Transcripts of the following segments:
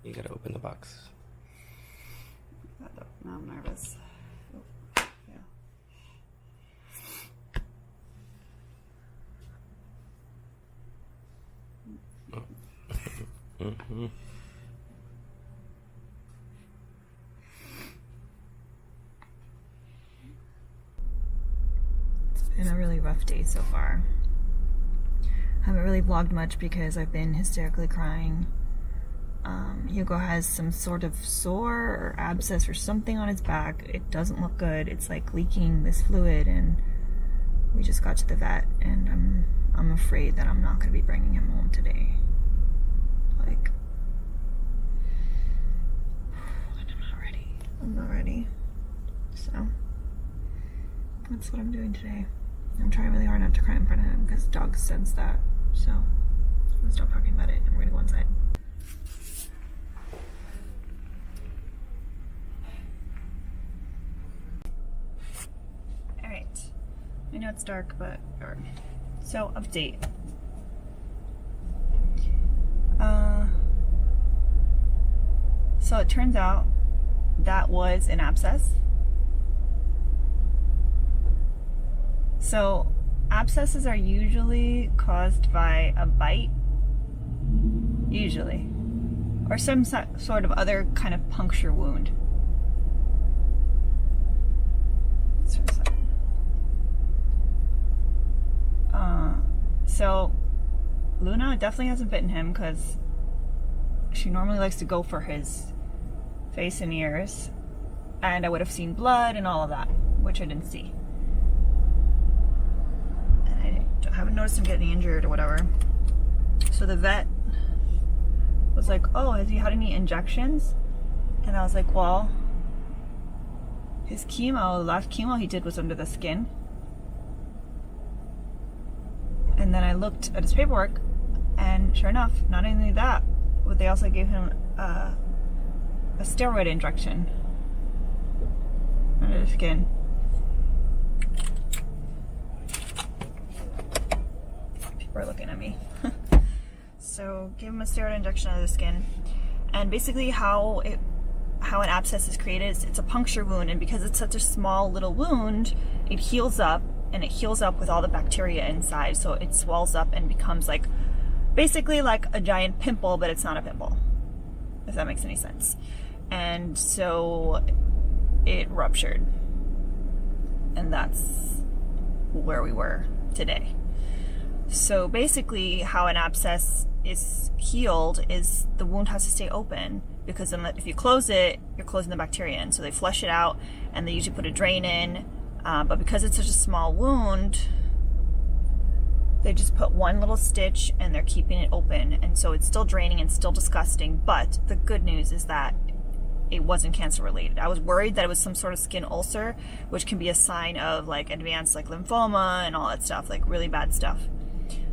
You gotta open the box. Now I'm nervous. Yeah. Mm-hmm. It's been a really rough day so far. I haven't really vlogged much because I've been hysterically crying. Hugo has some sort of sore or abscess or something on his back. It doesn't look good. It's like leaking this fluid, and we just got to the vet, and I'm afraid that I'm not going to be bringing him home today. Like, I'm not ready. I'm not ready. So that's what I'm doing today. I'm trying really hard not to cry in front of him because dogs sense that. So I'm gonna stop talking about it and we're gonna go inside. Alright. I know it's dark, but so update. So it turns out that was an abscess. So abscesses are usually caused by a bite, usually, or some sort of other kind of puncture wound. So Luna definitely hasn't bitten him because she normally likes to go for his face and ears, and I would have seen blood and all of that, which I didn't see. I haven't noticed him getting injured or whatever. So the vet was like, oh, has he had any injections? And I was like, well, his chemo, the last chemo he did was under the skin. And then I looked at his paperwork, and sure enough, not only that, but they also gave him a steroid injection under the skin. People are looking at me. So gave him a steroid injection under the skin, and basically how an abscess is created is it's a puncture wound, and because it's such a small little wound, it heals up, and it heals up with all the bacteria inside, so it swells up and becomes like basically like a giant pimple, but it's not a pimple, if that makes any sense. And so it ruptured, and that's where we were today. So basically how an abscess is healed is the wound has to stay open, because if you close it, you're closing the bacteria in. So they flush it out, and they usually put a drain in, but because it's such a small wound, they just put one little stitch and they're keeping it open, and so it's still draining and still disgusting. But the good news is that it wasn't cancer related. I was worried that it was some sort of skin ulcer, which can be a sign of like advanced like lymphoma and all that stuff, like really bad stuff.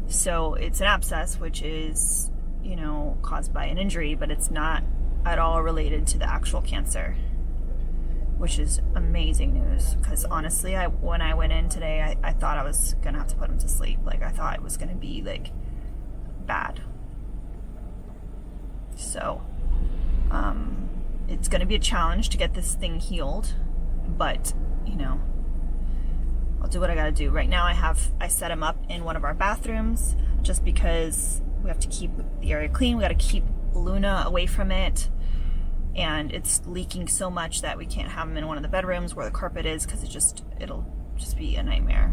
So it's an abscess, which is, you know, caused by an injury, but it's not at all related to the actual cancer, which is amazing news. Because honestly, when I went in today, I thought I was gonna have to put him to sleep. Like, I thought it was gonna be like bad. So it's gonna be a challenge to get this thing healed, but you know, I'll do what I gotta do. Right now I set him up in one of our bathrooms just because we have to keep the area clean. We gotta keep Luna away from it, and it's leaking so much that we can't have him in one of the bedrooms where the carpet is, because it'll just be a nightmare.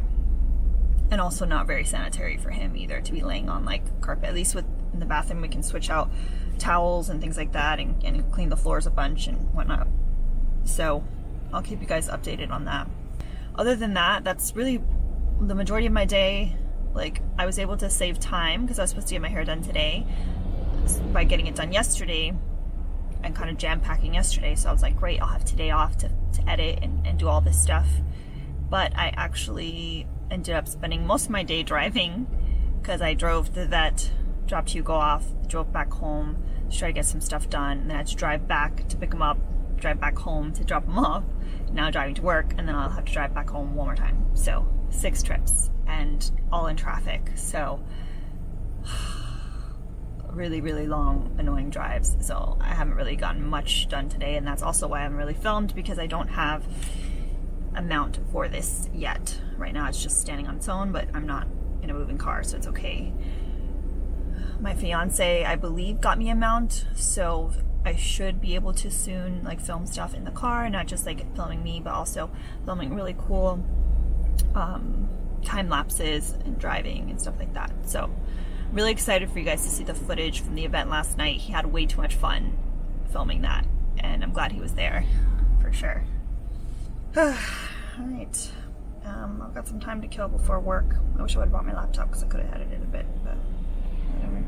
And also not very sanitary for him either to be laying on like carpet. At least in the bathroom we can switch out towels and things like that, and clean the floors a bunch and whatnot. So I'll keep you guys updated on that. Other than that, that's really the majority of my day. Like, I was able to save time because I was supposed to get my hair done today by getting it done yesterday and kind of jam packing yesterday. So I was like, great, I'll have today off to edit and do all this stuff. But I actually ended up spending most of my day driving, because I drove to the vet, dropped Hugo off, drove back home to try to get some stuff done, and then I had to drive back to pick him up, drive back home to drop him off, now driving to work, and then I'll have to drive back home one more time. So 6 trips, and all in traffic. So really, really long, annoying drives. So I haven't really gotten much done today, and that's also why I haven't really filmed, because I don't have a mount for this yet. Right now it's just standing on its own, but I'm not in a moving car, so it's okay. My fiance, I believe, got me a mount, so I should be able to soon like film stuff in the car, not just like filming me, but also filming really cool time lapses and driving and stuff like that. So really excited for you guys to see the footage from the event last night. He had way too much fun filming that, and I'm glad he was there for sure. All right, I've got some time to kill before work. I wish I would have brought my laptop because I could have edited a bit, but whatever.